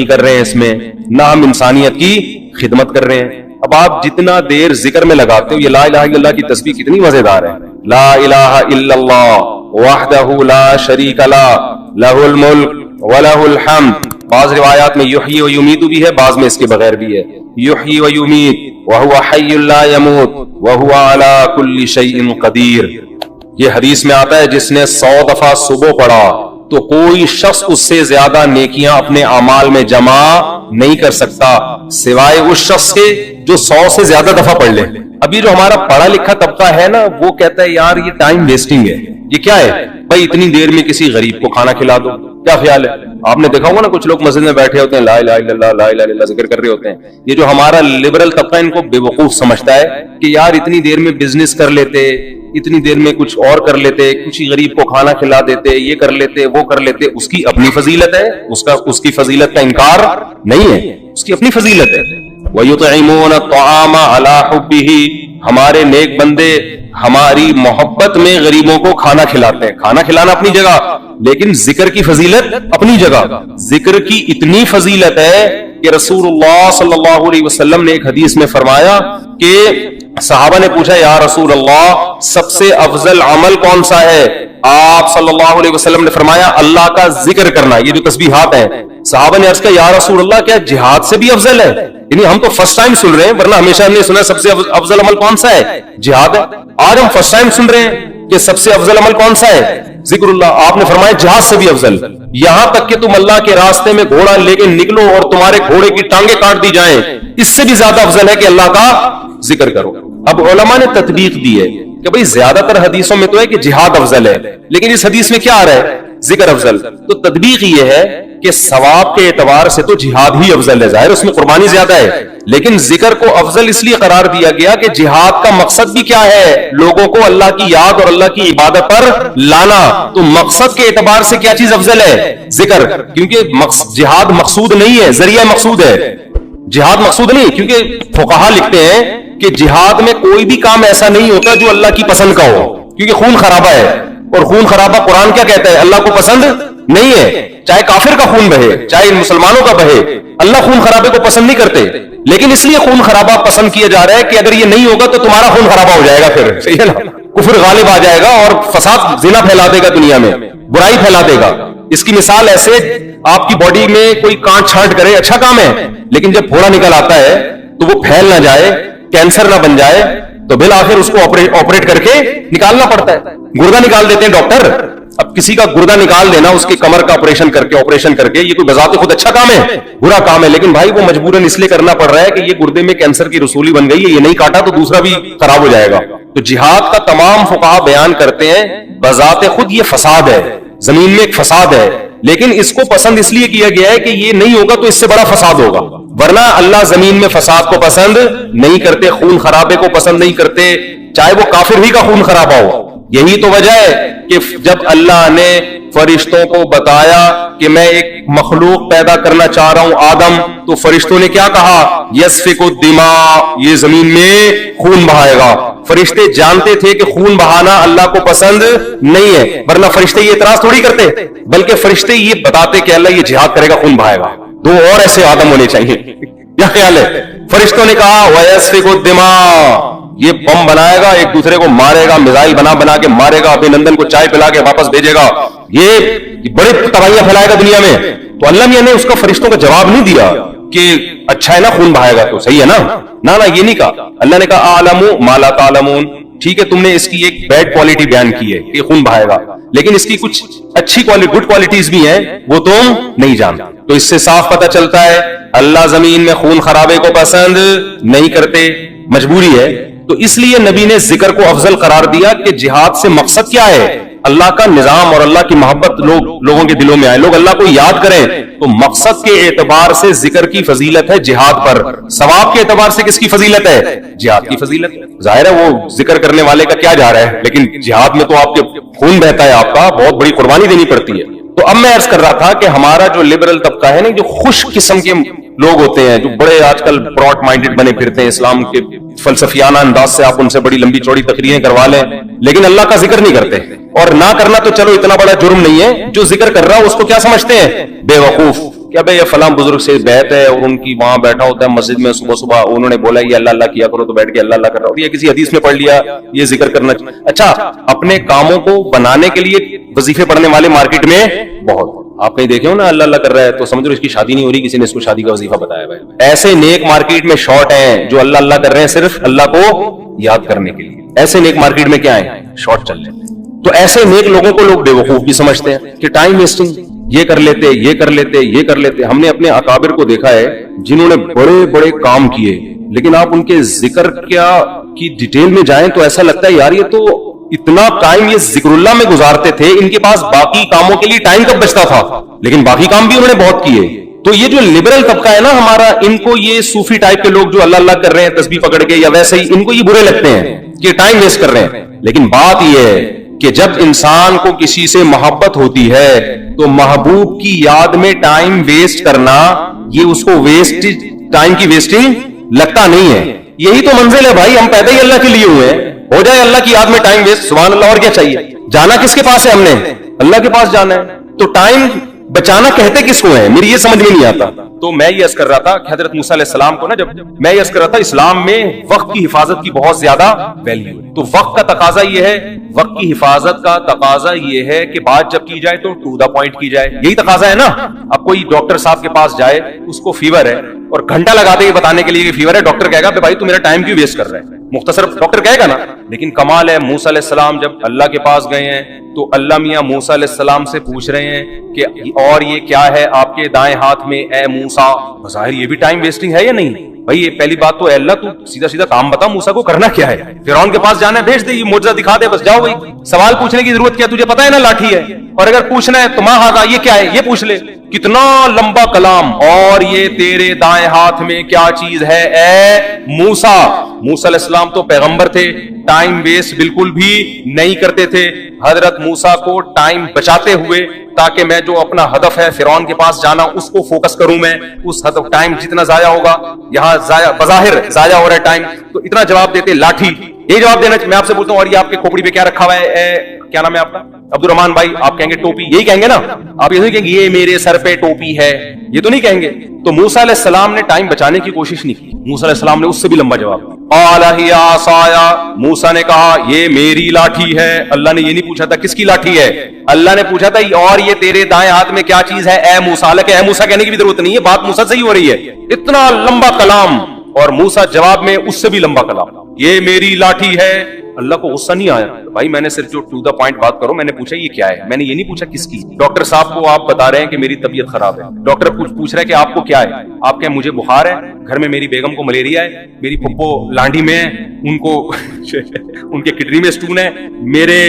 کر رہے ہیں اس میں، نہ ہم انسانیت کی خدمت کر رہے ہیں. اب آپ جتنا دیر ذکر میں لگاتے ہو، یہ لا الہ الا اللہ کی تسبیح کتنی مزیدار ہے. لا الہ الا اللہ وحدہ لا شریک لہ لہ الملک ولہ الحمد. بعض روایات میں یحیی و یمیت بھی ہے، بعض میں اس کے بغیر بھی ہے. یحیی و یمیت وہو حی لا یموت وہو علی کل شیء قدیر. یہ حدیث میں آتا ہے جس نے 100 دفعہ صبح پڑھا تو کوئی شخص اس سے زیادہ نیکیاں اپنے اعمال میں جمع نہیں کر سکتا سوائے اس شخص کے جو 100 سے زیادہ دفعہ پڑھ لے. ابھی جو ہمارا پڑھا لکھا طبقہ ہے نا، وہ کہتا ہے یار یہ ٹائم ویسٹنگ ہے. یہ کیا ہے بھائی؟ اتنی دیر میں کسی غریب کو کھانا کھلا دو. کیا خیال ہے؟ آپ نے دیکھا ہوگا نا کچھ لوگ مسجد میں بیٹھے ہوتے ہیں، لا الہ الا اللہ لا الہ الا اللہ ذکر کر رہے ہوتے ہیں. یہ جو ہمارا لبرل طبقہ ان کو بے وقوف سمجھتا ہے کہ یار اتنی دیر میں بزنس کر لیتے، اتنی دیر میں کچھ اور کر لیتے، کسی غریب کو کھانا کھلا دیتے، یہ کر لیتے وہ کر لیتے. اس کی اپنی فضیلت ہے، اس کی فضیلت کا انکار نہیں ہے، اس کی اپنی فضیلت ہے. وَيُطْعِمُونَ الطَّعَامَ عَلَى حُبِّهِ. ہمارے نیک بندے ہماری محبت میں غریبوں کو کھانا کھلاتے ہیں. کھانا کھلانا اپنی جگہ، لیکن ذکر کی فضیلت اپنی جگہ. ذکر کی اتنی فضیلت ہے کہ رسول اللہ صلی اللہ علیہ وسلم نے ایک حدیث میں فرمایا کہ صحابہ نے پوچھا یا رسول اللہ سب سے افضل عمل کون سا ہے؟ آپ صلی اللہ علیہ وسلم نے فرمایا اللہ کا ذکر کرنا. یہ جو تسبیحات ہیں، صحابہ نے عرض کیا یا رسول اللہ کیا جہاد سے بھی افضل ہے؟ یعنی ہم تو فرسٹ ٹائم سن رہے ہیں، ورنہ ہمیشہ ہم نے سنا سب سے افضل عمل کون سا ہے؟ جہاد ہے. آج ہم فرسٹ ٹائم سن رہے ہیں کہ سب سے افضل عمل کون سا ہے؟ ذکر اللہ. آپ نے فرمایا جہاد سے بھی افضل. یہاں تک کہ تم اللہ کے راستے میں گھوڑا لے کے نکلو اور تمہارے گھوڑے کی ٹانگیں کاٹ دی جائیں، اس سے بھی زیادہ افضل ہے کہ اللہ کا ذکر کرو. اب علماء نے تطبیق دی ہے کہ بھئی زیادہ تر حدیثوں میں تو ہے کہ جہاد افضل ہے، لیکن اس حدیث میں کیا آ رہا ہے؟ ذکر افضل. تو تطبیق یہ ہے کہ ثواب کے اعتبار سے تو جہاد ہی افضل ہے، ظاہر اس میں قربانی زیادہ ہے، لیکن ذکر کو افضل اس لیے قرار دیا گیا کہ جہاد کا مقصد بھی کیا ہے؟ لوگوں کو اللہ کی یاد اور اللہ کی عبادت پر لانا. تو مقصد کے اعتبار سے کیا چیز افضل ہے؟ ذکر. کیونکہ جہاد مقصود نہیں ہے، ذریعہ مقصود ہے. جہاد مقصود نہیں، کیونکہ فقہا لکھتے ہیں کہ جہاد میں کوئی بھی کام ایسا نہیں ہوتا جو اللہ کی پسند کا ہو، کیونکہ خون خرابہ ہے، اور خون خرابہ قرآن کیا کہتا ہے؟ اللہ کو پسند نہیں ہے. چاہے کافر کا خون بہے، چاہے مسلمانوں کا بہے، اللہ خون خرابے کو پسند نہیں کرتے. لیکن اس لیے خون خرابہ پسند کیا جا رہا ہے کہ اگر یہ نہیں ہوگا تو تمہارا خون خرابہ ہو جائے گا، پھر صحیح ہے نا، کفر غالب آ جائے گا اور فساد زنا پھیلا دے گا، دنیا میں برائی پھیلا دے گا. اس کی مثال ایسے آپ کی باڈی میں کوئی کانٹ چھانٹ کرے اچھا کام ہے، لیکن جب پھوڑا نکل آتا ہے تو وہ پھیل نہ جائے، کینسر نہ بن جائے، تو بالآخر اس کو آپریٹ کر کے نکالنا پڑتا ہے. گردہ نکال دیتے ہیں ڈاکٹر. اب کسی کا گردہ نکال دینا، اس کی کمر کا آپریشن کر کے یہ کوئی بذات خود اچھا کام ہے؟ برا کام ہے. لیکن بھائی وہ مجبوراً اس لیے کرنا پڑ رہا ہے کہ یہ گردے میں کینسر کی رسولی بن گئی ہے، یہ نہیں کاٹا تو دوسرا بھی خراب ہو جائے گا. تو جہاد کا تمام فقہا بیان کرتے ہیں بذات خود یہ فساد ہے، زمین میں ایک فساد ہے، لیکن اس کو پسند اس لیے کیا گیا ہے کہ یہ نہیں ہوگا تو اس سے بڑا فساد ہوگا. ورنہ اللہ زمین میں فساد کو پسند نہیں کرتے، خون خرابے کو پسند نہیں کرتے، چاہے وہ کافر ہی کا خون خرابہ ہو. یہی تو وجہ ہے کہ جب اللہ نے فرشتوں کو بتایا کہ میں ایک مخلوق پیدا کرنا چاہ رہا ہوں آدم، تو فرشتوں نے کیا کہا؟ یسفک الدماء، یہ زمین میں خون بہائے گا. فرشتے جانتے تھے کہ خون بہانا اللہ کو پسند نہیں ہے، ورنہ فرشتے یہ اعتراض تھوڑی کرتے، بلکہ فرشتے یہ بتاتے کہ اللہ یہ جہاد کرے گا، خون بہائے گا. 2 اور ایسے آدم ہونے چاہیے. کیا خیال ہے؟ فرشتوں نے کہا وَيَسْفِكُ الدِّمَاء، یہ بم بنائے گا، ایک دوسرے کو مارے گا، میزائل بنا کے مارے گا، ابھینندن کو چائے پلا کے واپس بھیجے گا، یہ بڑے تباہیاں پھیلائے گا دنیا میں. تو اللہ نے اس کا فرشتوں کا جواب نہیں دیا کہ اچھا ہے نا خون بہائے گا تو صحیح ہے نا، نہ یہ نہیں کہا. اللہ نے کہا اعلم ما لا تعلمون، ٹھیک ہے تم نے اس کی ایک بیڈ کوالٹی بیان کی ہے کہ خون بہائے گا، لیکن اس کی کچھ اچھی گڈ کوالٹیز بھی ہیں وہ تم نہیں جانتے. تو اس سے صاف پتہ چلتا ہے اللہ زمین میں خون خرابے کو پسند نہیں کرتے، مجبوری ہے. تو اس لیے نبی نے ذکر کو افضل قرار دیا کہ جہاد سے مقصد کیا ہے؟ اللہ کا نظام اور اللہ کی محبت لوگوں کے دلوں میں آئے، لوگ اللہ کو یاد کریں. تو مقصد کے اعتبار سے ذکر کی فضیلت ہے جہاد پر، ثواب کے اعتبار سے کس کی فضیلت ہے؟ جہاد کی فضیلت. ظاہر ہے وہ ذکر کرنے والے کا کیا جا رہا ہے، لیکن جہاد میں تو آپ کے خون بہتا ہے، آپ کا بہت بڑی قربانی دینی پڑتی ہے. تو اب میں عرض کر رہا تھا کہ ہمارا جو لبرل طبقہ ہے نا، جو خوش قسم کے لوگ ہوتے ہیں، جو بڑے آج کل براڈ مائنڈڈ بنے پھرتے ہیں، اسلام کے فلسفیانہ انداز سے آپ ان سے بڑی لمبی چوڑی تقریریں کروا لیں، لیکن اللہ کا ذکر نہیں کرتے. اور نہ کرنا تو چلو اتنا بڑا جرم نہیں ہے، جو ذکر کر رہا ہے اس کو کیا سمجھتے ہیں؟ بے وقوف. کہ ابے یہ فلاں بزرگ سے بیعت ہے اور ان کی وہاں بیٹھا ہوتا ہے مسجد میں صبح صبح, انہوں نے بولا یہ اللہ اللہ کیا کرو تو بیٹھ کے اللہ اللہ کر رہا ہوتا ہے, کسی حدیث میں پڑھ لیا یہ ذکر کرنا. اچھا, اپنے کاموں کو بنانے کے لیے وظیفے پڑھنے والے مارکیٹ میں بہت, آپ کہیں دیکھے ہو نا اللہ اللہ کر رہا ہے تو سمجھ لو اس کی شادی نہیں ہو رہی, کسی نے اس کو شادی کا وظیفہ بتایا بھائی. ایسے نیک مارکیٹ میں شارٹ ہیں جو اللہ اللہ کر رہے ہیں صرف اللہ کو یاد کرنے کے لیے, ایسے نیک مارکیٹ میں کیا ہے شارٹ چل رہے ہیں. تو ایسے نیک لوگوں کو لوگ بیوقوف بھی سمجھتے ہیں کہ ٹائم ویسٹنگ, یہ کر لیتے یہ کر لیتے یہ کر لیتے. ہم نے اپنے اکابر کو دیکھا ہے جنہوں نے بڑے بڑے کام کیے, لیکن آپ ان کے ذکر کیا کی ڈیٹیل میں جائیں تو ایسا لگتا ہے یار یہ تو اتنا ٹائم یہ ذکر اللہ میں گزارتے تھے, ان کے پاس باقی کاموں کے لیے ٹائم کب بچتا تھا, لیکن باقی کام بھی انہوں نے بہت کیے. تو یہ جو لبرل طبقہ ہے نا ہمارا, ان کو یہ صوفی ٹائپ کے لوگ جو اللہ اللہ کر رہے ہیں تسبیح پکڑ کے یا ویسے ہی, ان کو یہ برے لگتے ہیں کہ ٹائم ویسٹ کر رہے ہیں. لیکن بات یہ ہے کہ جب انسان کو کسی سے محبت ہوتی ہے تو محبوب کی یاد میں ٹائم ویسٹ کرنا یہ اس کو ویسٹ ٹائم کی ویسٹنگ لگتا نہیں ہے. یہی تو منزل ہے بھائی, ہم پیدا ہی اللہ کے لیے ہوئے ہیں, ہو جائے اللہ کی یاد میں ٹائم ویسٹ, سبحان اللہ, اور کیا چاہیے. جانا کس کے پاس ہے, ہم نے اللہ کے پاس جانا ہے, تو ٹائم بچانا کہتے کس کو ہے, میری یہ سمجھ میں نہیں آتا. تو میں یہ عرض کر رہا تھا کہ حضرت موسیٰ علیہ السلام کو نا, جب میں یہ عرض کر رہا تھا اسلام میں وقت کی حفاظت کی بہت زیادہ ویلیو ہے. تو وقت کا تقاضا یہ ہے, وقت کی حفاظت کا تقاضا یہ ہے کہ بات جب کی جائے تو ٹو دا پوائنٹ کی جائے, یہی تقاضا ہے نا. اب کوئی ڈاکٹر صاحب کے پاس جائے, اس کو فیور ہے اور گھنٹہ لگا دے بتانے کے لیے کہ فیور ہے, ڈاکٹر کہے گا بھائی تو میرا ٹائم کیوں ویسٹ کر رہا ہے, مختصر ڈاکٹر کہے گا نا. لیکن کمال ہے, موسیٰ علیہ السلام جب اللہ کے پاس گئے ہیں تو اللہ میاں موسیٰ علیہ السلام سے پوچھ رہے ہیں کہ اور یہ کیا ہے آپ کے دائیں ہاتھ میں اے موسیٰ. بظاہر یہ بھی ٹائم ویسٹنگ ہے یا نہیں بھائی؟ یہ پہلی بات تو اے اللہ تو سیدھا سیدھا کام بتا, موسیٰ کو کرنا کیا ہے, فرعون کے پاس جانا ہے بھیج دے, یہ معجزہ دکھا دے بس, جاؤ بھائی. سوال پوچھنے کی ضرورت کیا, تجھے پتا ہے نا لاٹھی ہے, اور اگر پوچھنا ہے تو ماں ہاتھ یہ کیا ہے یہ پوچھ لے. کتنا لمبا کلام, اور یہ تیرے دائیں ہاتھ میں کیا چیز ہے اے موسیٰ. موسیٰ علیہ السلام تو پیغمبر تھے, ٹائم ویسٹ بالکل بھی نہیں کرتے تھے. حضرت موسیٰ کو ٹائم بچاتے ہوئے تاکہ میں جو اپنا ہدف ہے فرعون کے پاس جانا اس کو فوکس کروں, میں اس ہدف ٹائم جتنا ضائع ہوگا, یہاں بظاہر ضائع ہو رہا ہے ٹائم, تو اتنا جواب دیتے لاٹھی. یہ جواب دینا میں آپ سے پوچھتا ہوں, اور یہ آپ کے کھوپڑی پہ کیا رکھا ہوا ہے, کیا نام ہے آپ کا, عبد الرحمان بھائی, آپ کہیں گے ٹوپی, یہی کہیں گے نا آپ, یہ نہیں کہیں گے یہ میرے سر پہ ٹوپی ہے, یہ تو نہیں کہیں گے. تو موسیٰ علیہ السلام نے ٹائم بچانے کی کوشش نہیں کی, موسیٰ علیہ السلام نے اس سے بھی لمبا جواب دیا. قال ہی عصایا, موسیٰ نے کہا یہ میری لاٹھی ہے. اللہ نے یہ نہیں پوچھا تھا کس کی لاٹھی ہے, اللہ نے پوچھا تھا اور یہ تیرے دائیں ہاتھ میں کیا چیز ہے اے موسیٰ. حالانکہ اے موسیٰ کہنے کی بھی ضرورت نہیں ہے, بات موسیٰ سے ہی ہو رہی ہے. اتنا لمبا کلام, اور موسیٰ جواب میں اس سے بھی لمبا کلام, یہ میری لاٹھی ہے. اللہ کو غصہ نہیں آیا بھائی, میں نے صرف جو ٹو دا پوائنٹ بات کرو, میں نے پوچھا یہ کیا ہے, میں نے یہ نہیں پوچھا کس کی. ڈاکٹر صاحب کو آپ بتا رہے ہیں کہ میری طبیعت خراب ہے, ڈاکٹر پوچھ رہا ہے کہ آپ کو کیا ہے, آپ کہیں مجھے بخار ہے, گھر میں میری بیگم کو ملیریا ہے, میری پھپھو لانڈی میں ہے, ان کو ان کے کڈنی میں اسٹون ہے, میرے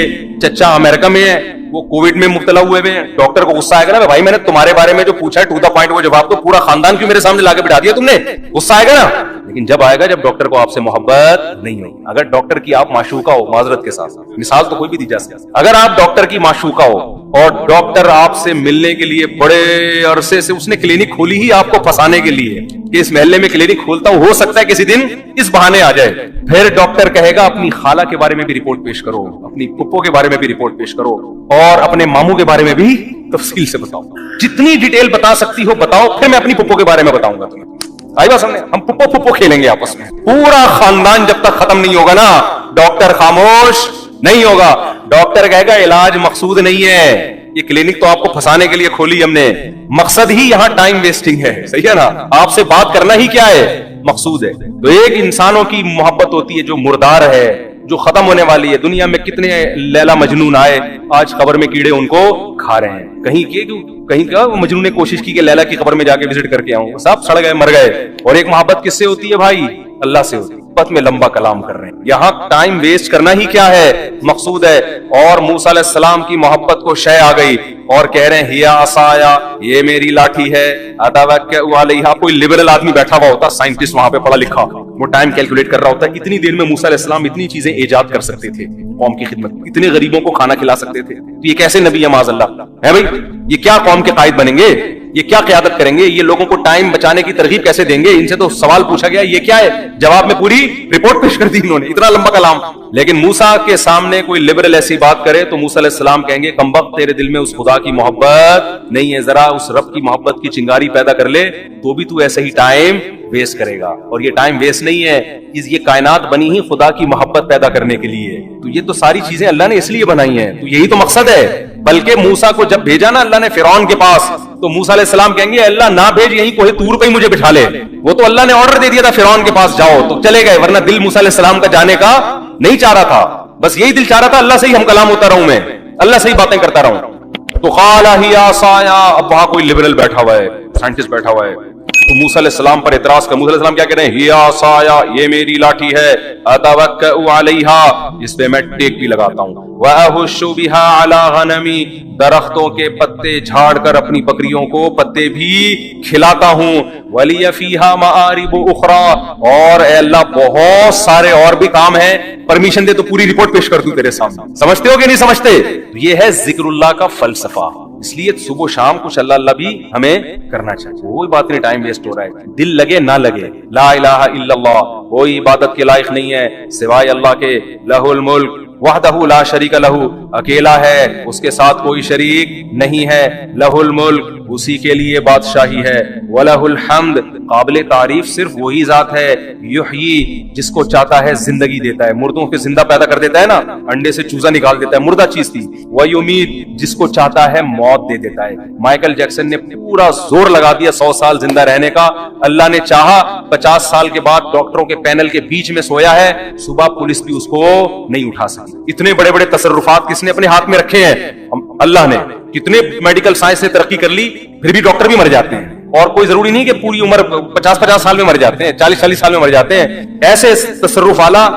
چچا امریکہ میں ہے, وہ کووڈ میں مبتلا ہوئے ہیں. ڈاکٹر کو غصہ آئے گا نا بھائی, میں نے تمہارے بارے میں جو پوچھا ہے ٹو دا پوائنٹ وہ جواب تو پورا خاندان کیوں میرے سامنے لا کے بٹھا دیا تم نے, غصہ آئے گا نا. لیکن جب آئے گا جب ڈاکٹر کو آپ سے محبت نہیں ہو. اگر ڈاکٹر کی آپ معشوقہ ہو, معذرت کے ساتھ مثال تو کوئی بھی دی جا سکتی, اگر آپ ڈاکٹر کی معشوقہ ہو اور ڈاکٹر آپ سے ملنے کے لیے بڑے عرصے سے اس نے کلینک کھولی ہی آپ کو پھنسانے کے لیے کہ اس محلے میں کلینک کھولتا ہوں, ہو سکتا ہے کسی دن اس بہانے آ جائے, پھر ڈاکٹر کہے گا اپنی خالہ کے بارے میں بھی رپورٹ پیش کرو, اپنی پھپھو کے بارے میں بھی رپورٹ پیش کرو, اور اپنے ماموں کے بارے میں بھی تفصیل سے بتاؤ, جتنی ڈیٹیل بتا سکتی ہو بتاؤ, پھر میں اپنی پھپھو کے بارے میں بتاؤں گا تمہیں. آئی بات سمجھے, ہم پھپھو کھیلیں گے آپس میں, پورا خاندان جب تک ختم نہیں ہوگا نا ڈاکٹر خاموش نہیں ہوگا. ڈاکٹر کہے گا علاج مقصود نہیں ہے, یہ کلینک تو آپ کو پھنسانے کے لیے کھولی ہم نے, مقصد ہی یہاں ٹائم ویسٹنگ ہے, صحیح ہے نا, آپ سے بات کرنا ہی کیا ہے مقصود ہے. تو ایک انسانوں کی محبت ہوتی ہے جو مردار ہے, جو ختم ہونے والی ہے. دنیا میں کتنے لیلا مجنون آئے, آج قبر میں کیڑے ان کو کھا رہے ہیں. کہیں کیا مجنون نے کوشش کی کہ لیلا کی قبر میں جا کے وزٹ کر کے آؤں, سب سڑ گئے مر گئے. اور ایک محبت کس سے ہوتی ہے بھائی, اللہ سے ہوتی ہے. محبت میں لمبا کلام کر رہے ہیں, یہاں ٹائم ویسٹ کرنا ہی کیا ہے مقصود ہے. اور موسیٰ علیہ السلام کی محبت کو شے آ گئی اور کہہ رہے ہیں ہیا عصایا, یہ میری لاٹھی ہے, اتوکل علیہا. کوئی لبرل آدمی بیٹھا ہوا ہوتا, سائنٹسٹ وہاں پہ پڑھا لکھا, وہ ٹائم کیلکولیٹ کر رہا ہوتا ہے. اتنی دیر میں موسیٰ علیہ السلام اتنی چیزیں ایجاد کر سکتے تھے قوم کی خدمت, اتنے غریبوں کو کھانا کھلا سکتے تھے. تو یہ کیسے نبی ہے معاذ اللہ ہے بھائی, یہ کیا قوم کے قائد بنیں گے, یہ کیا قیادت کریں گے, یہ لوگوں کو ٹائم بچانے کی ترغیب کیسے دیں گے, ان سے تو سوال پوچھا گیا یہ کیا ہے, جواب میں پوری رپورٹ پیش کر دی انہوں نے, اتنا لمبا کلام. لیکن موسیٰ کے سامنے کوئی لبرل ایسی بات کرے تو موسیٰ علیہ السلام کہیں گے کمبخت تیرے دل میں اس خدا کی محبت نہیں ہے, ذرا اس رب کی محبت کی چنگاری پیدا کر لے تو بھی تو ایسے ہی ٹائم ویسٹ کرے گا. اور یہ ٹائم ویسٹ نہیں ہے, یہ کائنات بنی ہی خدا کی محبت پیدا کرنے کے لیے, تو یہ تو ساری چیزیں اللہ نے اس لیے بنائی ہیں, تو یہی تو مقصد ہے. بلکہ موسیٰ کو جب بھیجا نا اللہ نے فرعون کے پاس, تو موسیٰ علیہ السلام کہیں گے اللہ نہ بھیج, یہیں کوہ طور پہ ہی مجھے بٹھا لے. وہ تو اللہ نے آرڈر دے دیا تھا فرعون کے پاس جاؤ, تو چلے گئے, ورنہ دل موسیٰ علیہ السلام کا جانے کا نہیں چاہ رہا تھا, بس یہی دل چاہ رہا تھا اللہ سے ہی ہم کلام ہوتا رہوں, میں اللہ سے ہی باتیں کرتا رہوں. تو قال ہی عصایا, اب وہاں کوئی لبرل بیٹھا ہوا ہے, سائنٹسٹ بیٹھا ہوا ہے, تو موسیٰ علیہ السلام پر اعتراض کر, موسیٰ علیہ السلام کیا کہہ رہے ہیں, ہی عصایا, یہ میری لاٹھی ہے, اتوکئ علیہا, اس پہ میں ٹیک بھی لگاتا ہوں, واہش بہا علی غنمی, درختوں کے پتے جھاڑ کر اپنی بکریوں کو پتے بھی کھلاتا ہوں, ولی فیہا مآرب اخری, اور اے اللہ بہت سارے اور بھی کام ہیں, پرمیشن دے تو پوری رپورٹ پیش کر دوں تیرے سامنے. سمجھتے ہو کہ نہیں سمجھتے؟ یہ ہے ذکر اللہ کا فلسفہ. اس لیے صبح و شام کچھ اللہ اللہ بھی ہمیں کرنا چاہیے, کوئی بات نہیں ٹائم ویسٹ ہو رہا ہے, دل لگے نہ لگے, لا الہ الا اللہ, کوئی عبادت کے لائق نہیں ہے سوائے اللہ کے, لہ الملک وحدہ لا شریک لہ, اکیلا ہے, اس کے ساتھ کوئی شریک نہیں ہے, لہ الملک, اسی کے لیے بادشاہی ہے, وَلَهُ الْحَمْدِ, قابل تعریف صرف وہی ذات ہے, یحیی, جس کو چاہتا ہے زندگی دیتا ہے, مردوں کے زندہ پیدا کر دیتا ہے نا, انڈے سے چوزا نکال دیتا ہے, مردہ چیز تھی, وَيُمِيتُ, جس کو چاہتا ہے موت دے دیتا ہے. مائیکل جیکسن نے پورا زور لگا دیا 100 سال زندہ رہنے کا, اللہ نے چاہا 50 سال کے بعد ڈاکٹروں کے پینل کے بیچ میں سویا ہے, صبح پولیس بھی اس کو نہیں اٹھا سکی. اتنے بڑے بڑے تصرفات کس نے اپنے ہاتھ میں رکھے ہیں, اللہ نے. کتنے میڈیکل سائنس نے ترقی کر لی, پھر بھی ڈاکٹر بھی مر جاتے ہیں, اور کوئی ضروری نہیں کہ پوری عمر 50 سال میں مر جاتے ہیں, 40 سال میں مر جاتے ہیں. ایسے تصرف والا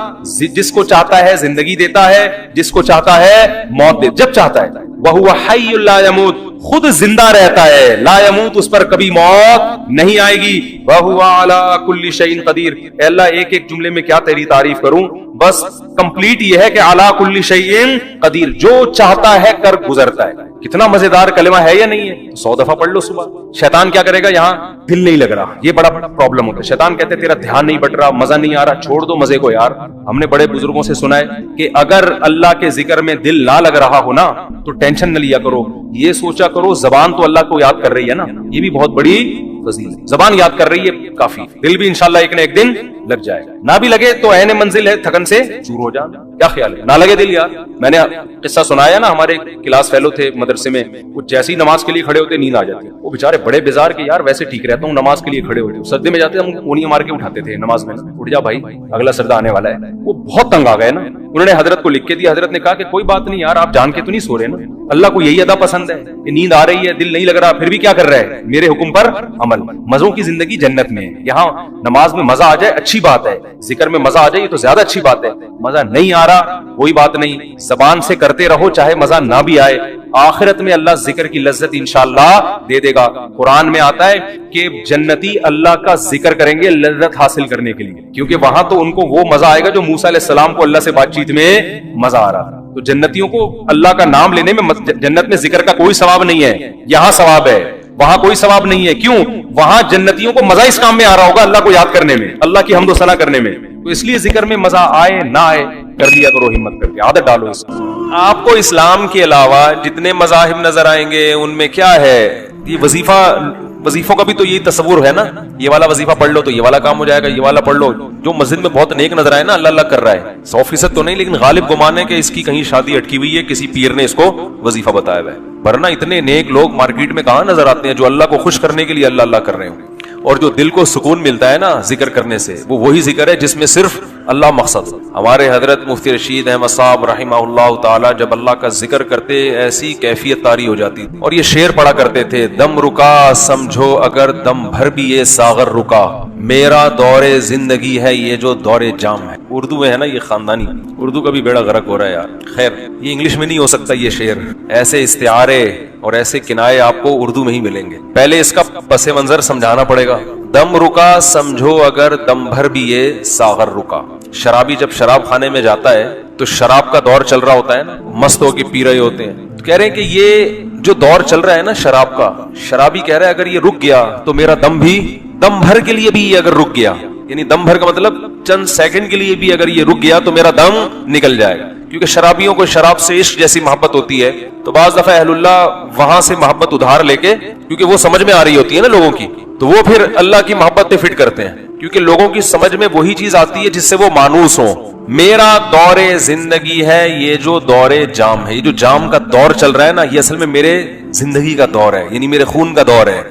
جس کو چاہتا ہے زندگی دیتا ہے, جس کو چاہتا ہے موت دے, جب چاہتا ہے. وَهُوَ حَيٌّ لَا يَمُوتُ, خود زندہ رہتا ہے, لا يموت, اس پر کبھی موت نہیں آئے گی. وَهُوَ عَلَى كُلِّ شَيْءٍ قَدِيرٌ, اے اللہ ایک ایک جملے میں کیا تیری تعریف کروں, بس کمپلیٹ یہ ہے کہ عَلَى كُلِّ شَيْءٍ قَدِيرٌ, جو چاہتا ہے کر گزرتا ہے. کتنا مزیدار کلمہ ہے یا نہیں ہے, 100 دفعہ پڑھ لو صبح. شیطان کیا کرے گا, یہاں دل نہیں لگ رہا, یہ بڑا پرابلم ہوتا ہے. شیطان کہتے ہیں تیرا دھیان نہیں بٹ رہا, مزہ نہیں آ رہا, چھوڑ دو مزے کو یار. ہم نے بڑے بزرگوں سے سنا ہے کہ اگر اللہ کے ذکر میں دل نہ لگ رہا ہو نا تو ٹینشن نہ لیا کرو, یہ سوچا کرو زبان تو اللہ کو یاد کر رہی ہے نا, یہ بھی بہت بڑی فضیلت. زبان یاد کر رہی ہے کافی, دل بھی انشاءاللہ ایک نہ ایک دن لگ جائے گا. نہ بھی لگے تو عین منزل ہے, تھکن سے چور ہو جانا. کیا خیال ہے, نہ لگے دل یار. میں نے قصہ سنایا نا, ہمارے کلاس فیلو تھے مدرسے میں, وہ جیسی نماز کے لیے کھڑے ہوتے نیند آ جاتی, وہ بےچارے بڑے بیزار کے یار ویسے ٹھیک رہتا ہوں نماز کے لیے کھڑے ہوتے, سجدے میں جاتے ہم اونیاں مار کے اٹھاتے تھے نماز میں, اٹھ جا بھائی اگلا سجدہ آنے والا ہے. وہ بہت تنگ آ گئے نا, انہوں نے حضرت کو لکھ کے دیا, حضرت نے کہا کہ کوئی بات نہیں یار, آپ جان کے تو نہیں سو رہے نا, اللہ کو یہی ادا پسند ہے کہ نیند آ رہی ہے, دل نہیں لگ رہا, پھر بھی کیا کر رہا ہے, میرے حکم پر عمل. مزوں کی زندگی جنت میں ہے, یہاں نماز میں مزہ آ جائے اچھی بات ہے, ذکر میں مزہ آ جائے یہ تو زیادہ اچھی بات ہے. مزہ نہیں آ رہا کوئی بات نہیں, زبان سے کرتے رہو چاہے مزہ نہ بھی آئے, آخرت میں اللہ ذکر کی لذت انشاءاللہ دے دے گا. قرآن میں آتا ہے کہ جنتی اللہ کا ذکر کریں گے لذت حاصل کرنے کے لیے, کیونکہ وہاں تو ان کو وہ مزہ آئے گا جو موسیٰ علیہ السلام کو اللہ سے بات چیت میں مزہ آ رہا. تو جنتیوں کو اللہ کا نام لینے میں, جنت میں ذکر کا کوئی ثواب نہیں ہے, یہاں ثواب ہے, وہاں کوئی ثواب نہیں ہے. کیوں, وہاں جنتیوں کو مزہ اس کام میں آ رہا ہوگا, اللہ کو یاد کرنے میں, اللہ کی حمد و ثنا کرنے میں. تو اس لیے ذکر میں مزہ آئے نہ آئے کر لیا کرو, ہمت کر کے عادت ڈالو اس میں. آپ کو اسلام کے علاوہ جتنے مذاہب نظر آئیں گے ان میں کیا ہے, یہ وظیفوں کا بھی تو یہی تصور ہے نا, یہ والا وظیفہ پڑھ لو تو یہ والا کام ہو جائے گا, یہ والا پڑھ لو. جو مسجد میں بہت نیک نظر آئے نا, اللہ اللہ کر رہا ہے, 100% تو نہیں, لیکن غالب گمان ہے کہ اس کی کہیں شادی اٹکی ہوئی ہے, کسی پیر نے اس کو وظیفہ بتایا ہوا ہے. ورنہ اتنے نیک لوگ مارکیٹ میں کہاں نظر آتے ہیں جو اللہ کو خوش کرنے کے لیے اللہ اللہ کر رہے ہوں. اور جو دل کو سکون ملتا ہے نا ذکر کرنے سے, وہ وہی ذکر ہے جس میں صرف اللہ مقصد. ہمارے حضرت مفتی رشید احمد صاحب رحمہ اللہ تعالی جب اللہ کا ذکر کرتے ایسی کیفیت طاری ہو جاتی, اور یہ شعر پڑھا کرتے تھے, دم رکا سمجھو اگر دم بھر بھی یہ ساغر رکا, میرا دور زندگی ہے یہ جو دور جام ہے. اردو میں ہے نا, یہ خاندانی اردو کا بھی بیڑا غرق ہو رہا ہے یار. خیر یہ انگلش میں نہیں ہو سکتا یہ شعر, ایسے استعارے اور ایسے کنائے آپ کو اردو میں ہی ملیں گے. پہلے اس کا پس منظر سمجھانا پڑے گا. دم رکا سمجھو اگر دم بھر بھی یہ ساغر رکا. شرابی جب شراب خانے میں جاتا ہے تو شراب کا دور چل رہا ہوتا ہے نا, مست ہو کے پی رہے ہوتے ہیں, تو کہہ رہے ہیں کہ یہ جو دور چل رہا ہے نا شراب کا, شرابی کہہ رہا ہے اگر یہ رک گیا تو میرا دم بھی, دم بھر کے لیے بھی یہ اگر رک گیا, یعنی دم بھر کا مطلب چند سیکنڈ کے لیے بھی اگر یہ رک گیا تو میرا دم نکل جائے گا. کیونکہ شرابیوں کو شراب سے عشق جیسی محبت ہوتی ہے, تو بعض دفعہ اہل اللہ وہاں سے محبت ادھار لے کے, کیونکہ وہ سمجھ میں آ رہی ہوتی ہے نا لوگوں کی, تو وہ پھر اللہ کی محبت پہ فٹ کرتے ہیں, کیونکہ لوگوں کی سمجھ میں وہی چیز آتی ہے جس سے وہ مانوس ہوں. میرا دور زندگی ہے یہ جو دور جام ہے, یہ جو جام کا دور چل رہا ہے نا, یہ اصل میں میرے زندگی کا دور ہے, یعنی میرے خون کا دور ہے.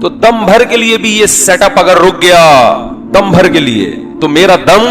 تو دم بھر کے لیے بھی یہ سیٹ اپ اگر رک گیا, دم بھر کے لیے, تو میرا دم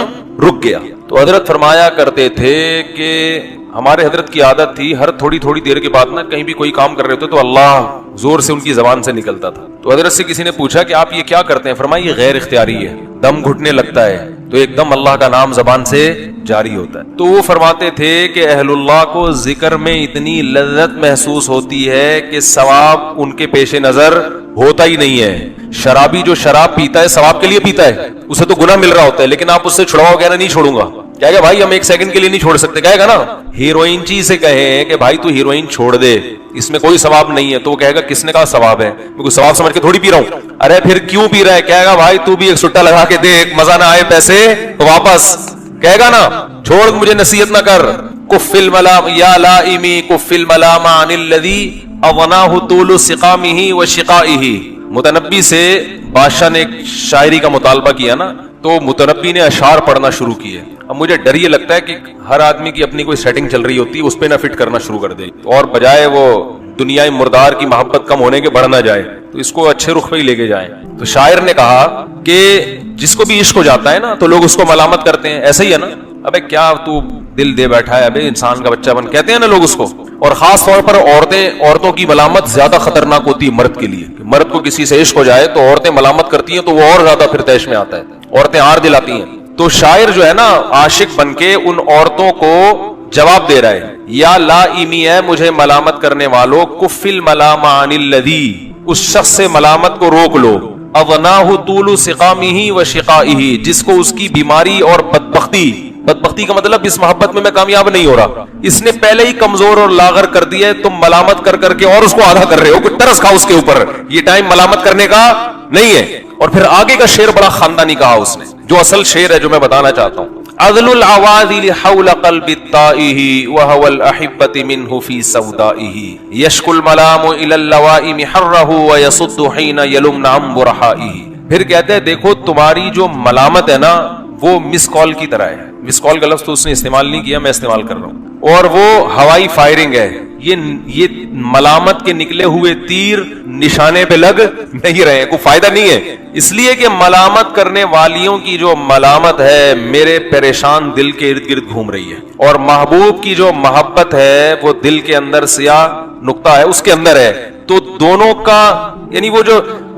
رک گیا. تو حضرت فرمایا کرتے تھے کہ ہمارے حضرت کی عادت تھی ہر تھوڑی تھوڑی دیر کے بعد نا کہیں بھی کوئی کام کر رہے ہوتے تو اللہ زور سے ان کی زبان سے نکلتا تھا. تو حضرت سے کسی نے پوچھا کہ آپ یہ کیا کرتے ہیں؟ فرمایا یہ غیر اختیاری ہے, دم گھٹنے لگتا ہے تو ایک دم اللہ کا نام زبان سے جاری ہوتا ہے. تو وہ فرماتے تھے کہ اہل اللہ کو ذکر میں اتنی لذت محسوس ہوتی ہے کہ ثواب ان کے پیش نظر ہوتا ہی نہیں ہے. شرابی جو شراب پیتا ہے ثواب کے لیے پیتا ہے, اسے تو گناہ مل رہا ہوتا ہے, لیکن آپ اس سے چھڑاؤ گے نا نہیں چھوڑوں گا, کہے گا بھائی ہم ایک سیکنڈ کے لیے نہیں چھوڑ سکتے, کہے گا نا. ہیروئن چی سے کہے کہ بھائی تو ہیروئن چھوڑ دے, اس میں کوئی ثواب نہیں ہے, تو وہ کہے گا کس نے کہا ثواب ہے, میں کوئی ثواب سمجھ کے تھوڑی پی رہا ہوں. ارے پھر کیوں پی رہا ہے؟ کہے گا بھائی تو بھی ایک سٹا لگا کے دیکھ, مزہ نہ آئے پیسے تو واپس, کہے گا نا چھوڑ مجھے نصیحت نہ کر. کف الملام یا لائمی کف الملام عن الذی اغناہ طول سقامہ وشقائہ. متنبی سے بادشاہ نے ایک شاعری کا مطالبہ کیا نا, تو متنبی نے اشعار پڑھنا شروع کیے. اب مجھے ڈر یہ لگتا ہے کہ ہر آدمی کی اپنی کوئی سیٹنگ چل رہی ہوتی ہے, اس پہ نہ فٹ کرنا شروع کر دے, اور بجائے وہ دنیا مردار کی محبت کم ہونے کے بڑھ نہ جائے, تو اس کو اچھے رخ پہ ہی لے کے جائیں. تو شاعر نے کہا کہ جس کو بھی عشق ہو جاتا ہے نا تو لوگ اس کو ملامت کرتے ہیں, ایسا ہی ہے نا, ابے کیا تو دل دے بیٹھا ہے, ابے انسان کا بچہ بن, کہتے ہیں نا لوگ اس کو. اور خاص طور پر عورتوں کی ملامت زیادہ خطرناک ہوتی ہے مرد کے لیے. مرد کو کسی سے عشق ہو جائے تو عورتیں ملامت کرتی ہیں تو وہ اور زیادہ پھر تیش میں آتا ہے, عورتیں آر دلاتی ہیں. تو شاعر جو ہے نا عاشق بن کے ان عورتوں کو جواب دے رہا ہے, یا لائمی ہے مجھے ملامت کرنے والوں, کف الملام عن الذی, اس شخص سے ملامت کو روک لو, اغناہ طول سقامہ وشقائہ, جس کو اس کی بیماری اور بدبختی کا مطلب اس محبت میں کامیاب نہیں ہو رہا, اس نے پہلے ہی کمزور اور لاغر کر دیا ہے, تم ملامت کر کے اور اس کو آدھا کر رہے ہو, کوئی ترس کھا اس کے اوپر, یہ ٹائم ملامت کرنے کا نہیں ہے. اور پھر آگے کا شعر بڑا خاندانی کہا اس نے, جو اصل شعر ہے جو میں بتانا چاہتا ہوں. عذل العواذل حول قلب الطائہ وهو الاحبۃ منه في سودائہ, یشکو الملام الى اللوائم حرہ ویصد حین یلمن عن برحائہ. پھر کہتے ہیں دیکھو تمہاری جو ملامت ہے نا وہ مس کال کی طرح ہے. مس کال کا لفظ تو اس نے استعمال نہیں کیا, میں استعمال کر رہا ہوں, اور وہ ہوائی فائرنگ ہے. یہ ملامت کے نکلے ہوئے تیر نشانے پہ لگ نہیں رہے, کوئی فائدہ نہیں ہے, اس لیے کہ ملامت کرنے والیوں کی جو ملامت ہے میرے پریشان دل کے ارد گرد گھوم رہی ہے, اور محبوب کی جو محبت ہے وہ دل کے اندر سیاہ نقطہ ہے اس کے اندر ہے. تو دونوں کا یعنی وہ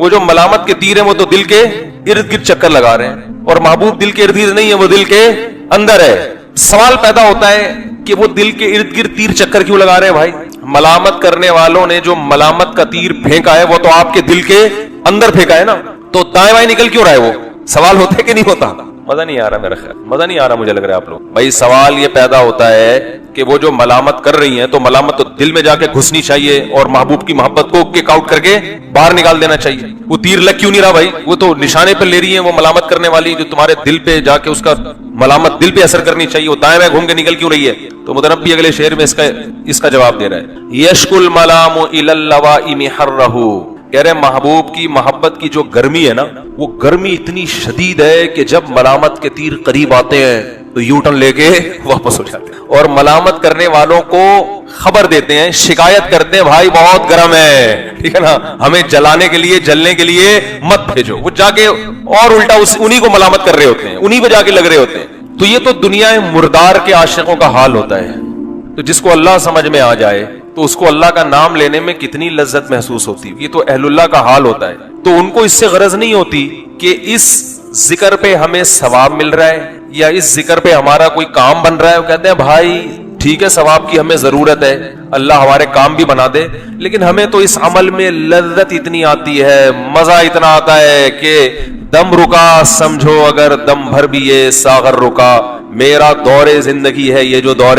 جو ملامت کے تیر ہیں وہ تو دل کے ارد گرد چکر لگا رہے ہیں, اور محبوب دل کے ارد گرد نہیں ہے, وہ دل کے اندر ہے. سوال پیدا ہوتا ہے کہ وہ دل کے ارد گرد تیر چکر کیوں لگا رہے ہیں بھائی؟ ملامت کرنے والوں نے جو ملامت کا تیر پھینکا ہے وہ تو آپ کے دل کے اندر پھینکا ہے نا, تو دائیں بائیں نکل کیوں رہا ہے وہ؟ سوال ہوتا ہے کہ نہیں ہوتا؟ مزہ نہیں آ رہا, میرا خیال مزہ نہیں آ رہا مجھے لگ رہا ہے آپ لوگ. بھائی سوال یہ پیدا ہوتا ہے کہ وہ جو ملامت کر رہی ہیں تو ملامت تو دل میں جا کے گھسنی چاہیے, اور محبوب کی محبت کو کک آؤٹ کر کے باہر نکال دینا چاہیے. وہ تیر لگ کیوں نہیں رہا بھائی؟ وہ تو نشانے پہ لے رہی ہیں وہ ملامت کرنے والی, جو تمہارے دل پہ جا کے اس کا ملامت دل پہ اثر کرنی چاہیے, وہ دائیں بائیں گھوم کے نکل کیوں رہی ہے؟ تو متنبی اگلے شعر میں اس کا جواب دے رہا ہے, یشکو الملام الی اللوائم حرہ, کہہ رہے محبوب کی محبت کی جو گرمی ہے نا وہ گرمی اتنی شدید ہے کہ جب ملامت کے تیر قریب آتے ہیں تو یو ٹرن لے کے واپس ہو جاتے ہیں, اور ملامت کرنے والوں کو خبر دیتے ہیں, شکایت کرتے ہیں بھائی بہت گرم ہے, ٹھیک ہے نا, ہمیں جلانے کے لیے جلنے کے لیے مت بھیجو. وہ جا کے اور الٹا انہی کو ملامت کر رہے ہوتے ہیں, انہی پہ جا کے لگ رہے ہوتے ہیں. تو یہ تو دنیا مردار کے عاشقوں کا حال ہوتا ہے. تو جس کو اللہ سمجھ میں آ جائے تو اس کو اللہ کا نام لینے میں کتنی لذت محسوس ہوتی ہے. یہ تو اہل اللہ کا حال ہوتا ہے. تو ان کو اس سے غرض نہیں ہوتی کہ اس ذکر پہ ہمیں ثواب مل رہا ہے یا اس ذکر پہ ہمارا کوئی کام بن رہا ہے. وہ کہتے ہیں بھائی ٹھیک ہے ثواب کی ہمیں ضرورت ہے, اللہ ہمارے کام بھی بنا دے, لیکن ہمیں تو اس عمل میں لذت اتنی آتی ہے, مزہ اتنا آتا ہے کہ دم رکا سمجھو اگر دم بھر بھی یہ ساغر رکا, میرا دور زندگی ہے یہ جو دور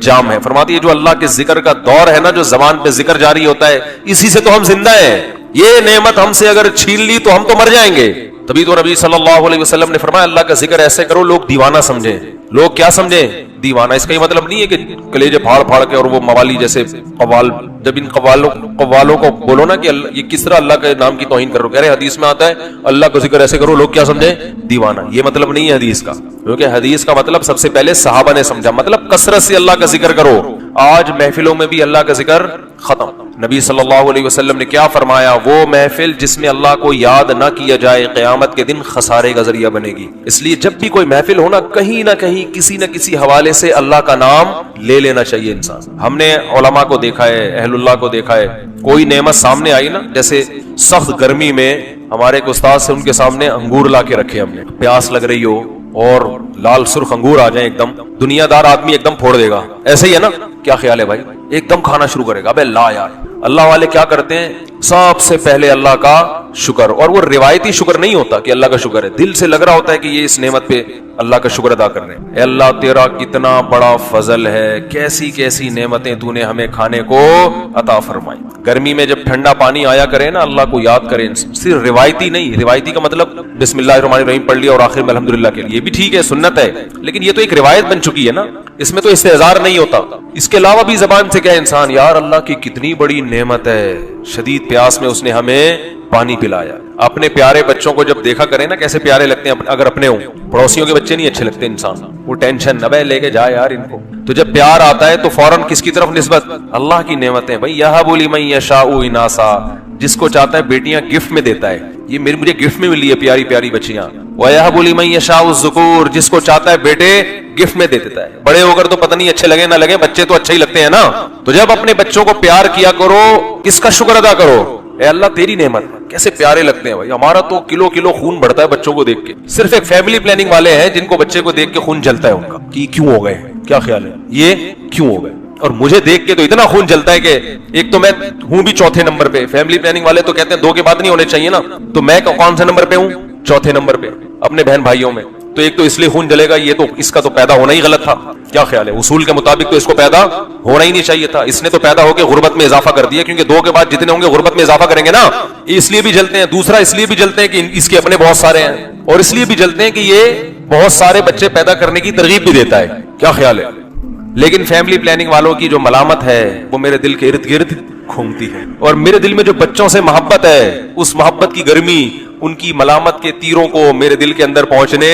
جام ہے. فرماتی ہے جو اللہ کے ذکر کا دور ہے نا, جو زبان پہ ذکر جاری ہوتا ہے, اسی سے تو ہم زندہ ہیں. یہ نعمت ہم سے اگر چھین لی تو ہم تو مر جائیں گے. تبھی تو نبی صلی اللہ علیہ وسلم نے فرمایا اللہ کا ذکر ایسے کرو لوگ دیوانہ سمجھیں. لوگ کیا سمجھیں؟ دیوانہ. اس کا یہ مطلب نہیں ہے کہ کلیجے پھاڑ پھاڑ کے اور وہ موالی جیسے قوال, جب ان قوالوں کو بولو نا کہ یہ کس طرح اللہ کے نام کی توہین کر رہے ہو, کہہ رہے حدیث میں آتا ہے اللہ کا ذکر ایسے کرو, لوگ کیا سمجھیں؟ دیوانہ. یہ مطلب نہیں ہے حدیث کا, کیونکہ حدیث کا مطلب سب سے پہلے صحابہ نے سمجھا, مطلب کثرت سے اللہ کا ذکر کرو. آج محفلوں میں بھی اللہ کا ذکر ختم. نبی صلی اللہ علیہ وسلم نے کیا فرمایا, وہ محفل جس میں اللہ کو یاد نہ کیا جائے قیامت کے دن خسارے کا ذریعہ بنے گی. اس لیے جب بھی کوئی محفل ہونا, کہیں نہ کہیں کسی نہ کسی حوالے سے اللہ کا نام لے لینا چاہیے انسان. ہم نے علماء کو دیکھا ہے, اہل اللہ کو دیکھا ہے, کوئی نعمت سامنے آئی نا, جیسے سخت گرمی میں ہمارے ایک استاد سے ان کے سامنے انگور لا کے رکھے ہم نے, پیاس لگ رہی ہو اور لال سرخ انگور آ جائیں, ایک دم دنیا دار آدمی ایک دم پھوڑ دے گا. ایسے ہی ہے نا, کیا خیال ہے بھائی, ایک دم کھانا شروع کرے گا. ابے لا یار, اللہ والے کیا کرتے ہیں, سب سے پہلے اللہ کا شکر. اور وہ روایتی شکر نہیں ہوتا کہ اللہ کا شکر ہے, دل سے لگ رہا ہوتا ہے کہ یہ اس نعمت پہ اللہ کا شکر ادا کر رہے ہیں. اے اللہ تیرا کتنا بڑا فضل ہے, کیسی کیسی نعمتیں تو نے ہمیں کھانے کو عطا فرمائی. گرمی میں جب ٹھنڈا پانی آیا کرے نا, اللہ کو یاد کریں. صرف روایتی نہیں, روایتی کا مطلب بسم اللہ الرحمن الرحیم پڑھ لیا اور آخر میں الحمدللہ کے لیے, یہ بھی ٹھیک ہے, سنت ہے, لیکن یہ تو ایک روایت بن چکی ہے نا, اس میں تو استہزار نہیں ہوتا. اس کے علاوہ بھی زبان سے کہے انسان یار اللہ کی کتنی بڑی نعمت ہے, شدید پیاس میں اس نے ہمیں پانی پلایا. اپنے پیارے بچوں کو جب دیکھا کریں نا کیسے پیارے لگتے ہیں, اگر اپنے ہوں, پڑوسیوں کے بچے نہیں اچھے لگتے انسان, وہ ٹینشن ابے لے کے جا یار ان کو. تو جب پیار آتا ہے تو فوراً کس کی طرف نسبت, اللہ کی نعمتیں. بھائی یہب لمن یشاء اناسا, جس کو چاہتا ہے بیٹیاں گفٹ میں دیتا ہے, یہ مجھے گفٹ میں ملی ہے پیاری پیاری بچیاں. وَيَهَبُ لِمَن يَشَاءُ الذُّكُورَ, جس کو چاہتا ہے بیٹے گفٹ میں دے دیتا ہے. بڑے ہو کر تو پتہ نہیں اچھے لگے نہ لگے, بچے تو اچھے ہی لگتے ہیں نا. تو جب اپنے بچوں کو پیار کیا کرو, کس کا شکر ادا کرو, اے اللہ تیری نعمت, کیسے پیارے لگتے ہیں. بھائی ہمارا تو کلو کلو خون بڑھتا ہے بچوں کو دیکھ کے. صرف ایک فیملی پلاننگ والے ہیں جن کو بچے کو دیکھ کے خون جلتا ہے ان کا, کہ کیوں ہو گئے, کیا خیال ہے یہ کیوں ہو گئے. اور مجھے دیکھ کے تو اتنا خون جلتا ہے کہ ایک تو میں ہوں بھی چوتھے نمبر پہ. فیملی پلاننگ والے تو کہتے ہیں 2 کے بعد نہیں ہونے چاہیے نا, تو میں کون سے نمبر پہ ہوں, چوتھے نمبر پہ اپنے بہن بھائیوں میں. تو ایک تو اس لیے خون جلے گا, یہ تو اس کا تو پیدا ہونا ہی غلط تھا. کیا خیال ہے, اصول کے مطابق تو اس کو پیدا ہونا ہی نہیں چاہیے تھا. اس نے تو پیدا ہو کے غربت میں اضافہ کر دیا, کیونکہ 2 کے بعد جتنے ہوں گے غربت میں اضافہ کریں گے نا, اس لیے بھی جلتے ہیں. دوسرا اس لیے بھی جلتے ہیں کہ اس کے اپنے بہت سارے ہیں, اور اس لیے بھی جلتے ہیں کہ یہ بہت سارے بچے پیدا کرنے کی ترغیب بھی دیتا ہے. کیا خیال ہے. لیکن فیملی پلاننگ والوں کی جو ملامت ہے وہ میرے دل کے ارد گرد گھومتی ہے, اور میرے دل میں جو بچوں سے محبت ہے, اس محبت کی گرمی ان کی ملامت کے تیروں کو میرے دل کے اندر پہنچنے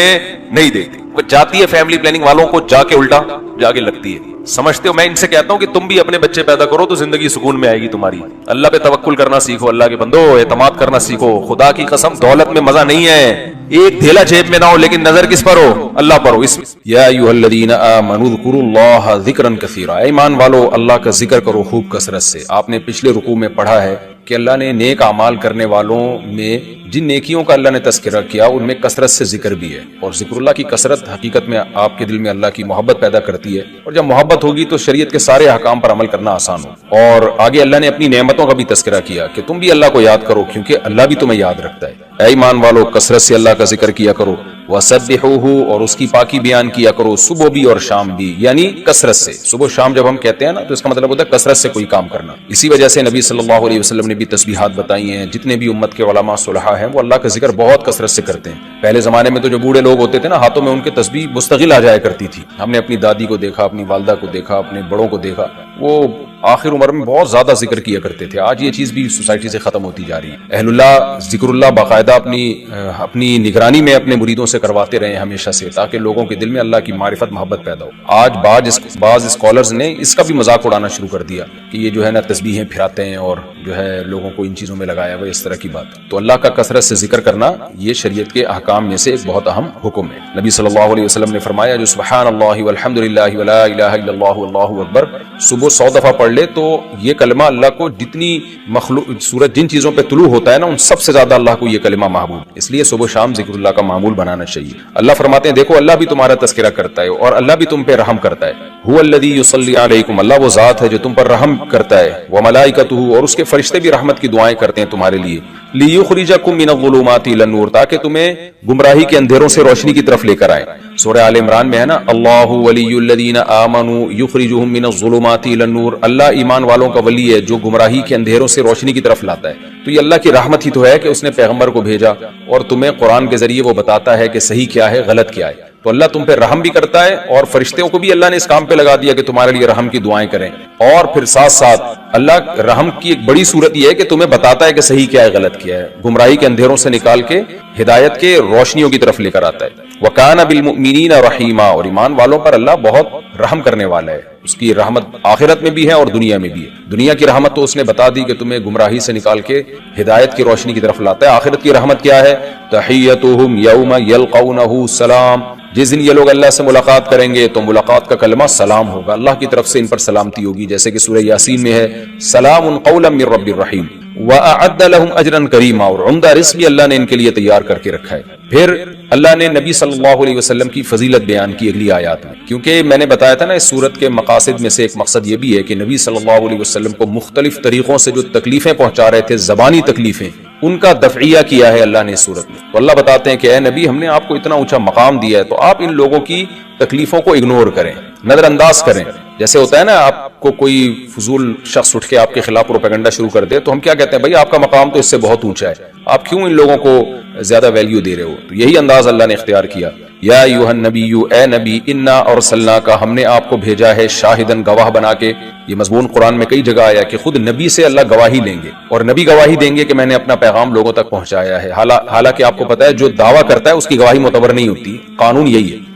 نہیں دیتی. وہ جاتی ہے فیملی پلاننگ والوں کو جا کے الٹا جا کے لگتی ہے. سمجھتے ہو, میں ان سے کہتا ہوں کہ تم بھی اپنے بچے پیدا کرو تو زندگی سکون میں آئے گی تمہاری. اللہ پہ توکل کرنا سیکھو, اللہ کے بندو اعتماد کرنا سیکھو. خدا کی قسم دولت میں مزہ نہیں ہے, ایک تھیلا جیب میں نہ ہو لیکن نظر کس پر ہو, اللہ پر ہو. یا ایھا الذین آمنوا اذکروا اللہ ذکرا کثیرا, ایمان والو اللہ کا ذکر کرو خوب کثرت سے. آپ نے پچھلے رکوع میں پڑھا ہے کہ اللہ نے نیک اعمال کرنے والوں میں جن نیکیوں کا اللہ نے تذکرہ کیا ان میں کثرت سے ذکر بھی ہے. اور ذکر اللہ کی کثرت حقیقت میں آپ کے دل میں اللہ کی محبت پیدا کرتی ہے, اور جب محبت ہوگی تو شریعت کے سارے احکام پر عمل کرنا آسان ہو. اور آگے اللہ نے اپنی نعمتوں کا بھی تذکرہ کیا کہ تم بھی اللہ کو یاد کرو کیونکہ اللہ بھی تمہیں یاد رکھتا ہے. اے ایمان والو کثرت سے اللہ کا ذکر کیا کرو. وَسَبِّحُوهُ, اور اس کی پاکی بیان کیا کرو صبح بھی اور شام بھی, یعنی کثرت سے. صبح شام جب ہم کہتے ہیں نا تو اس کا مطلب ہوتا ہے کثرت سے کوئی کام کرنا. اسی وجہ سے نبی صلی اللہ علیہ وسلم نے بھی تسبیحات بتائی ہیں. جتنے بھی امت کے علماء صلحاء ہیں وہ اللہ کا ذکر بہت کثرت سے کرتے ہیں. پہلے زمانے میں تو جو بوڑھے لوگ ہوتے تھے نا, ہاتھوں میں ان کے تسبیح مستقل آ جایا کرتی تھی. ہم نے اپنی دادی کو دیکھا, اپنی والدہ کو دیکھا, اپنے بڑوں کو دیکھا, وہ آخر عمر میں بہت زیادہ ذکر کیا کرتے تھے. آج یہ چیز بھی سوسائٹی سے ختم ہوتی جا رہی ہے. اہل اللہ ذکر اللہ باقاعدہ اپنی نگرانی میں اپنے مریدوں سے کرواتے رہے ہمیشہ سے, تاکہ لوگوں کے دل میں اللہ کی معرفت محبت پیدا ہو. آج بعض اسکالرز نے اس کا بھی مذاق اڑانا شروع کر دیا کہ یہ جو ہے نا تسبیحیں پھراتے ہیں اور جو ہے لوگوں کو ان چیزوں میں لگایا ہوا, اس طرح کی بات. تو اللہ کا کثرت سے ذکر کرنا یہ شریعت کے احکام میں سے ایک بہت اہم حکم ہے. نبی صلی اللہ علیہ وسلم نے فرمایا جو سبحان اللہ والحمد للہ ولا الہ الا اللہ واللہ اکبر صبح 100 دفعہ پڑھ لے تو یہ کلمہ اللہ کو جتنی مخلوق سورج جن چیزوں پہ طلوع ہوتا ہے نا ان سب سے زیادہ اللہ کو یہ کلمہ محبوب. اس لیے صبح شام ذکر اللہ کا معمول بنانا چاہیے. اللہ فرماتے ہیں دیکھو اللہ بھی تمہارا تذکرہ کرتا ہے اور اللہ بھی تم پہ رحم کرتا ہے. هو الذی یصلی علیکم, اللہ وہ ذات ہے جو تم پر رحم کرتا ہے. وملائکتہ, اور اس کے فرشتے بھی رحمت کی دعائیں کرتے ہیں تمہارے لیے. لیخرجکم من الظلمات الی النور, تاکہ تمہیں گمراہی کے اندھیروں سے روشنی کی طرف لے کر آئے. سورہ آل عمران میں ہے نا، اللہ ولی الذین آمنوا یخرجہم من الظلمات الی النور، اللہ ایمان والوں کا ولی ہے جو گمراہی کے اندھیروں سے روشنی کی طرف لاتا ہے۔ تو یہ اللہ کی رحمت ہی تو ہے کہ اس نے پیغمبر کو بھیجا اور تمہیں قرآن کے ذریعے وہ بتاتا ہے کہ صحیح کیا ہے غلط کیا ہے۔ تو اللہ تم پہ رحم بھی کرتا ہے، اور فرشتوں کو بھی اللہ نے اس کام پہ لگا دیا کہ تمہارے لیے رحم کی دعائیں کریں، اور پھر ساتھ ساتھ اللہ رحم کی ایک بڑی صورت یہ ہے کہ تمہیں بتاتا ہے کہ صحیح کیا ہے غلط کیا ہے، گمراہی کے اندھیروں سے نکال کے ہدایت کے روشنیوں کی طرف لے کر آتا ہے۔ وَكَانَ بِالْمُؤْمِنِينَ رَحِيمًا، اور ایمان والوں پر اللہ بہت رحم کرنے والا ہے، اس کی رحمت آخرت میں بھی ہے اور دنیا میں بھی ہے۔ دنیا کی رحمت تو اس نے بتا دی کہ تمہیں گمراہی سے نکال کے ہدایت کی روشنی کی طرف لاتا ہے۔ آخرت کی رحمت کیا ہے؟ تحیتہم یوم یلقونہ سلام، جس دن یہ لوگ اللہ سے ملاقات کریں گے تو ملاقات کا کلمہ سلام ہوگا، اللہ کی طرف سے ان پر سلامتی ہوگی، جیسے کہ سورہ یاسین میں ہے سلام قولا من رب الرحیم وَأَعَدَّ لَهُمْ أَجْرًا كَرِيمًا، اور عمدہ رزق بھی اللہ نے ان کے لیے تیار کر کے رکھا ہے۔ پھر اللہ نے نبی صلی اللہ علیہ وسلم کی فضیلت بیان کی اگلی آیات میں، کیونکہ میں نے بتایا تھا نا اس صورت کے مقاصد میں سے ایک مقصد یہ بھی ہے کہ نبی صلی اللہ علیہ وسلم کو مختلف طریقوں سے جو تکلیفیں پہنچا رہے تھے، زبانی تکلیفیں، ان کا دفعیہ کیا ہے اللہ نے اس صورت میں۔ تو اللہ بتاتے ہیں کہ اے نبی، ہم نے آپ کو اتنا اونچا مقام دیا ہے تو آپ ان لوگوں کی تکلیفوں کو اگنور کریں، نظر انداز کریں۔ جیسے ہوتا ہے نا، آپ کو کوئی فضول شخص اٹھ کے آپ کے خلاف پروپیگنڈا شروع کر دے تو ہم کیا کہتے ہیں؟ بھائی آپ کا مقام تو اس سے بہت اونچا ہے، آپ کیوں ان لوگوں کو زیادہ ویلیو دے رہے ہو؟ تو یہی انداز اللہ نے اختیار کیا۔ یا ایھا النبی، اے نبی، انا ارسلناک، ہم نے آپ کو بھیجا ہے شاہدن، گواہ بنا کے۔ یہ مضمون قرآن میں کئی جگہ آیا کہ خود نبی سے اللہ گواہی لیں گے، اور نبی گواہی دیں گے کہ میں نے اپنا پیغام لوگوں تک پہنچایا ہے۔ حالانکہ آپ کو پتا ہے جو دعویٰ کرتا ہے اس کی گواہی معتبر نہیں ہوتی، قانون یہی ہے،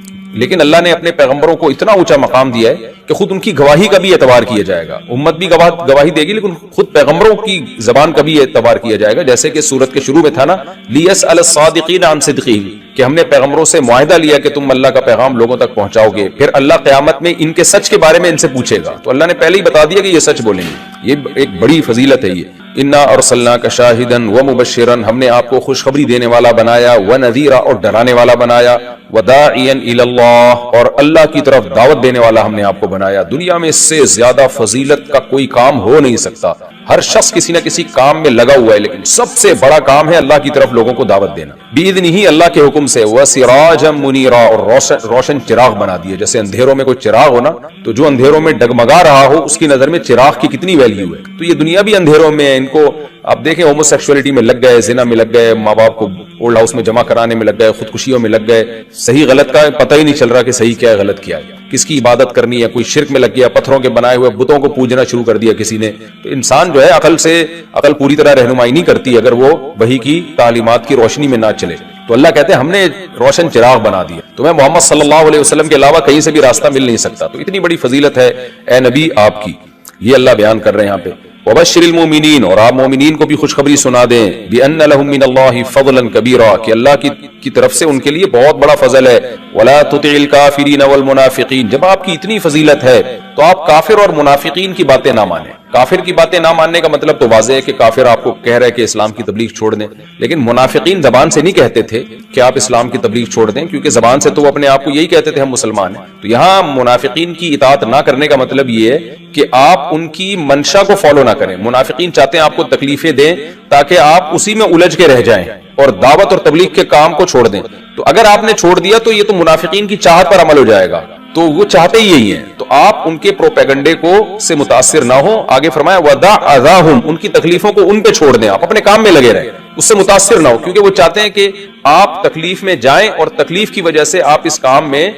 لیکن اللہ نے اپنے پیغمبروں کو اتنا اونچا مقام دیا ہے کہ خود ان کی گواہی کا بھی اعتبار کیا جائے گا۔ امت بھی گواہی دے گی، لیکن خود پیغمبروں کی زبان کا بھی اعتبار کیا جائے گا، جیسے کہ سورت کے شروع میں تھا نا، لیسأل الصادقین عن صدقہم، کہ ہم نے پیغمبروں سے معاہدہ لیا کہ تم اللہ کا پیغام لوگوں تک پہنچاؤ گے، پھر اللہ قیامت میں ان کے سچ کے بارے میں ان سے پوچھے گا، تو اللہ نے پہلے ہی بتا دیا کہ یہ سچ بولیں گے۔ یہ ایک بڑی فضیلت ہے یہ۔ انا ارسلناک شاہدا ومبشرا، ہم نے آپ کو خوشخبری دینے والا بنایا، ونذیرا، اور ڈرانے والا بنایا، وداعیا الی اللہ، اور اللہ کی طرف دعوت دینے والا ہم نے آپ کو بنایا۔ دنیا میں اس سے زیادہ فضیلت کا کوئی کام ہو نہیں سکتا۔ ہر شخص کسی نہ کسی کام میں لگا ہوا ہے، لیکن سب سے بڑا کام ہے اللہ کی طرف لوگوں کو دعوت دینا، بِإِذْنِهِ، اللہ کے حکم سے، وَسِرَاجًا مُنِيرًا، اور روشن چراغ بنا دیا۔ جیسے اندھیروں میں کوئی چراغ ہو نا، تو جو اندھیروں میں ڈگمگا رہا ہو اس کی نظر میں چراغ کی کتنی ویلیو ہے۔ تو یہ دنیا بھی اندھیروں میں ہے، ان کو آپ دیکھیں ہومو سیکشولیٹی میں لگ گئے، زنا میں لگ گئے، ماں باپ کو اولڈ ہاؤس میں جمع کرانے میں لگ گئے، خودکشیوں میں لگ گئے، صحیح غلط کا پتہ ہی نہیں چل رہا کہ صحیح کیا ہے غلط کیا ہے، کس کی عبادت کرنی ہے، کوئی شرک میں لگ گیا، پتھروں کے بنائے ہوئے بتوں کو پوجنا شروع کر دیا کسی نے۔ تو انسان جو ہے عقل پوری طرح رہنمائی نہیں کرتی اگر وہ وحی کی تعلیمات کی روشنی میں نہ چلے۔ تو اللہ کہتے ہیں ہم نے روشن چراغ بنا دیا، تمہیں محمد صلی اللہ علیہ وسلم کے علاوہ کہیں سے بھی راستہ مل نہیں سکتا۔ تو اتنی بڑی فضیلت ہے اے نبی آپ کی، یہ اللہ بیان کر رہے ہیں یہاں پہ۔ وبشر المؤمنین، اور آپ مومنین کو بھی خوشخبری سنا دیں، بان لهم من اللہ فضلا کبیرا، کہ اللہ کی طرف سے ان کے لیے بہت بڑا فضل ہے۔ ولا تطع الکافرین والمنافقین، جب آپ کی اتنی فضیلت ہے تو آپ کافر اور منافقین کی باتیں نہ مانیں۔ کافر کی باتیں نہ ماننے کا مطلب تو واضح ہے کہ کافر آپ کو کہہ رہے کہ اسلام کی تبلیغ چھوڑ دیں، لیکن منافقین زبان سے نہیں کہتے تھے کہ آپ اسلام کی تبلیغ چھوڑ دیں، کیونکہ زبان سے تو وہ اپنے آپ کو یہی کہتے تھے ہم مسلمان ہیں۔ تو یہاں منافقین کی اطاعت نہ کرنے کا مطلب یہ ہے کہ آپ ان کی منشا کو فالو نہ کریں۔ منافقین چاہتے ہیں آپ کو تکلیفیں دیں تاکہ آپ اسی میں الجھ کے رہ جائیں اور دعوت اور تبلیغ کے کام کو چھوڑ دیں۔ تو اگر آپ نے چھوڑ دیا تو یہ تو منافقین کی چاہت پر عمل ہو جائے گا، تو وہ چاہتے ہی یہی ہیں۔ تو آپ ان کے پروپیگنڈے کو سے متاثر نہ ہوں۔ آگے فرمایا وَدَعْ أَذَاهُمْ، ان کی تکلیفوں کو ان پہ چھوڑ دیں، آپ اپنے کام میں لگے رہیں، اس سے متاثر نہ ہو، کیونکہ وہ چاہتے ہیں کہ آپ تکلیف میں جائیں اور تکلیف کی وجہ سے آپ اس کام میں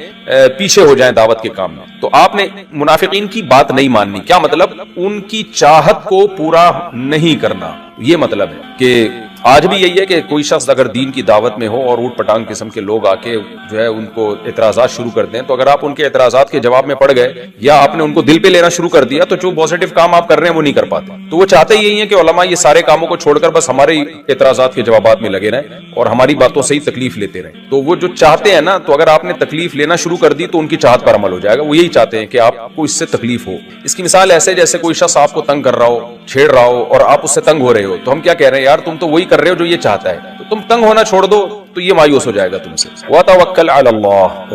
پیچھے ہو جائیں دعوت کے کام میں۔ تو آپ نے منافقین کی بات نہیں ماننی، کیا مطلب؟ ان کی چاہت کو پورا نہیں کرنا، یہ مطلب ہے کہ آج بھی یہی ہے کہ کوئی شخص اگر دین کی دعوت میں ہو اور اوٹ پٹانگ قسم کے لوگ آ کے جو ہے ان کو اعتراضات شروع کر دیں، تو اگر آپ ان کے اعتراضات کے جواب میں پڑ گئے یا آپ نے ان کو دل پہ لینا شروع کر دیا تو جو پازیٹیو کام آپ کر رہے ہیں وہ نہیں کر پاتے۔ تو وہ چاہتے یہی ہیں کہ علماء یہ سارے کاموں کو چھوڑ کر بس ہمارے اعتراضات کے جوابات میں لگے رہیں اور ہماری باتوں سے ہی تکلیف لیتے رہیں۔ تو وہ جو چاہتے ہیں نا، تو اگر آپ نے تکلیف لینا شروع کر دی تو ان کی چاہت پر عمل ہو جائے گا۔ وہ یہی چاہتے ہیں کہ آپ کو اس سے تکلیف ہو۔ اس کی مثال ایسے جیسے کوئی شخص آپ کو تنگ کر رہا ہو، چھیڑ رہا ہو اور آپ اس سے تنگ ہو رہے ہو، تو ہم کیا کہہ رہے ہیں؟ یار تم تو وہی کر رہے ہو جو یہ چاہتا ہے، تو تم تنگ ہونا چھوڑ دو تو یہ مایوس ہو جائے گا تم سے۔ وَتَوَکَّلْ عَلَى اللَّهِ،